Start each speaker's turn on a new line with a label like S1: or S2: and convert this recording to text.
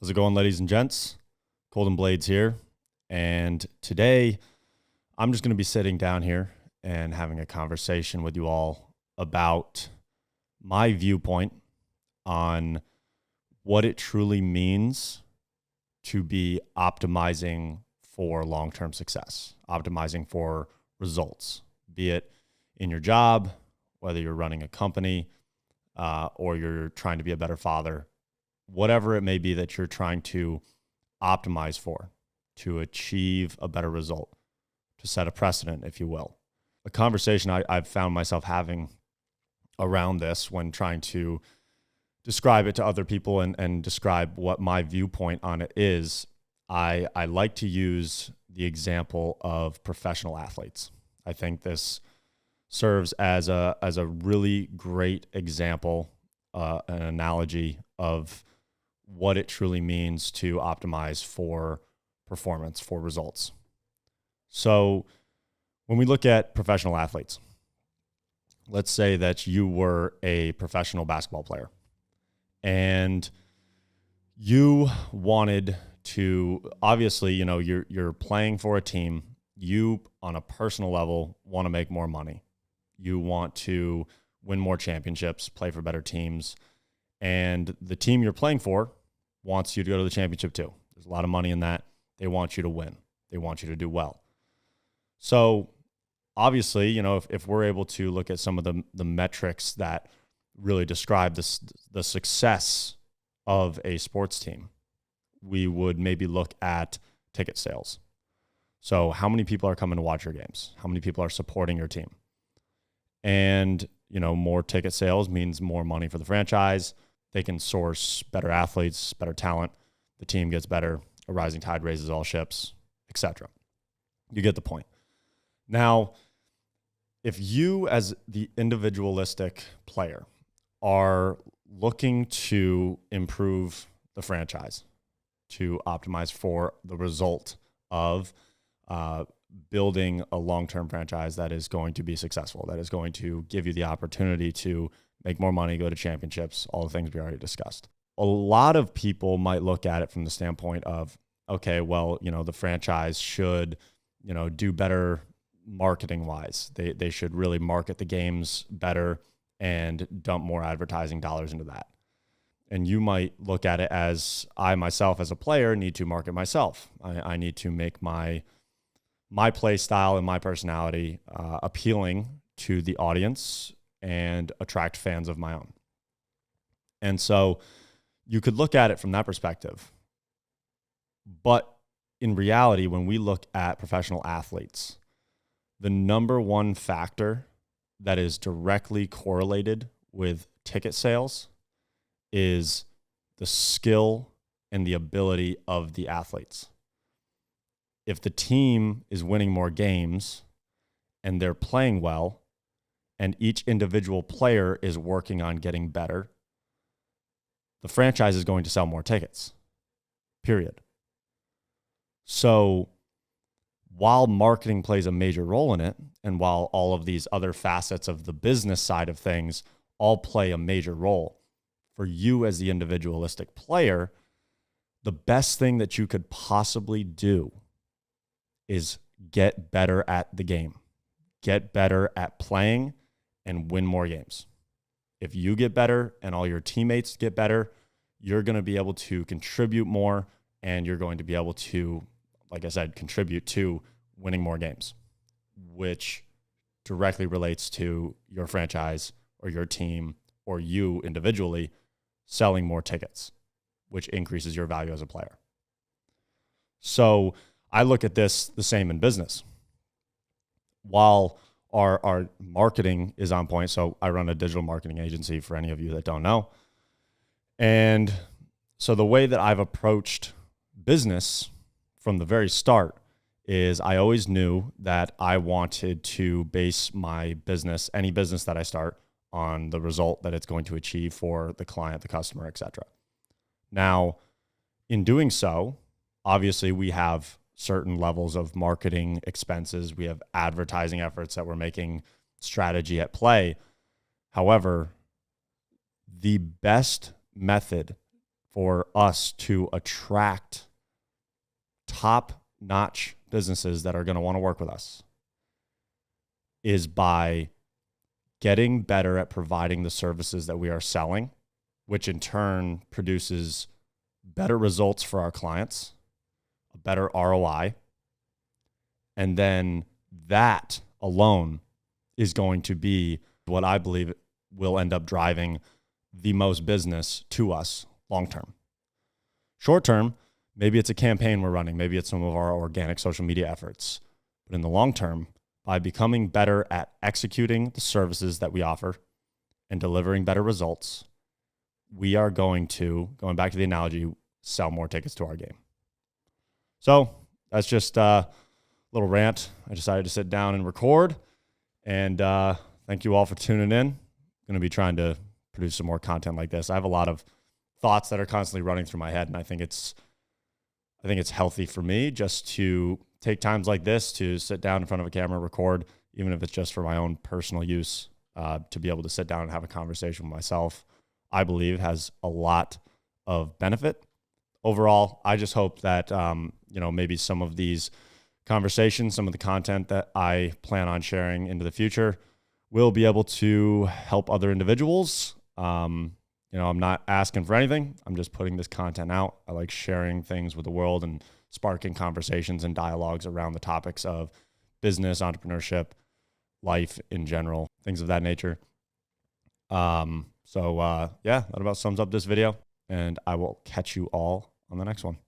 S1: How's it going, ladies and gents? Golden Blades here. And today I'm just going to be sitting down here and having a conversation with you all about my viewpoint on what it truly means to be optimizing for long-term success, optimizing for results, be it in your job, whether you're running a company or you're trying to be a better father, whatever it may be that you're trying to optimize for, to achieve a better result, to set a precedent, if you will. A conversation I've found myself having around this when trying to describe it to other people and describe what my viewpoint on it is, I like to use the example of professional athletes. I think this serves as a really great example, an analogy of what it truly means to optimize for performance, for results. So when we look at professional athletes, let's say that you were a professional basketball player and you wanted to, obviously, you're playing for a team. You, on a personal level, want to make more money. You want to win more championships, play for better teams. And the team you're playing for wants you to go to the championship too. There's a lot of money in that. They want you to win. They want you to do well. So obviously, if we're able to look at some of the metrics that really describe the success of a sports team, we would maybe look at ticket sales. So how many people are coming to watch your games? How many people are supporting your team? And, more ticket sales means more money for the franchise. They can source better athletes, better talent. The team gets better. A rising tide raises all ships, etc. You get the point. Now, if you as the individualistic player are looking to improve the franchise, to optimize for the result of building a long-term franchise that is going to be successful, that is going to give you the opportunity to make more money, go to championships, all the things we already discussed. A lot of people might look at it from the standpoint of, okay, well, the franchise should, do better marketing-wise. They should really market the games better and dump more advertising dollars into that. And you might look at it as, I myself as a player need to market myself. I need to make my play style and my personality appealing to the audience and attract fans of my own. And so you could look at it from that perspective. But in reality, when we look at professional athletes, the number one factor that is directly correlated with ticket sales is the skill and the ability of the athletes. If the team is winning more games and they're playing well, and each individual player is working on getting better, the franchise is going to sell more tickets, period. So while marketing plays a major role in it, and while all of these other facets of the business side of things all play a major role, for you as the individualistic player, the best thing that you could possibly do is get better at the game, get better at playing, and win more games. If you get better and all your teammates get better, you're going to be able to contribute more, and you're going to be able to, like I said, contribute to winning more games, which directly relates to your franchise or your team or you individually selling more tickets, which increases your value as a player. So I look at this the same in business. While our marketing is on point, so I run a digital marketing agency for any of you that don't know. And so the way that I've approached business from the very start is I always knew that I wanted to base my business, any business that I start, on the result that it's going to achieve for the client, the customer, etc. Now, in doing so, obviously we have certain levels of marketing expenses. We have advertising efforts that we're making, strategy at play. However, the best method for us to attract top-notch businesses that are going to want to work with us is by getting better at providing the services that we are selling, which in turn produces better results for our clients, a better ROI. And then that alone is going to be what I believe will end up driving the most business to us long term. Short term, maybe it's a campaign we're running. Maybe it's some of our organic social media efforts. But in the long term, by becoming better at executing the services that we offer and delivering better results, we are going to, going back to the analogy, sell more tickets to our game. So that's just a little rant. I decided to sit down and record. And thank you all for tuning in. I'm going to be trying to produce some more content like this. I have a lot of thoughts that are constantly running through my head, and I think it's healthy for me just to take times like this to sit down in front of a camera, record, even if it's just for my own personal use, to be able to sit down and have a conversation with myself, I believe has a lot of benefit. Overall, I just hope that, maybe some of these conversations, some of the content that I plan on sharing into the future will be able to help other individuals. I'm not asking for anything. I'm just putting this content out. I like sharing things with the world and sparking conversations and dialogues around the topics of business, entrepreneurship, life in general, things of that nature. That about sums up this video, and I will catch you all on the next one.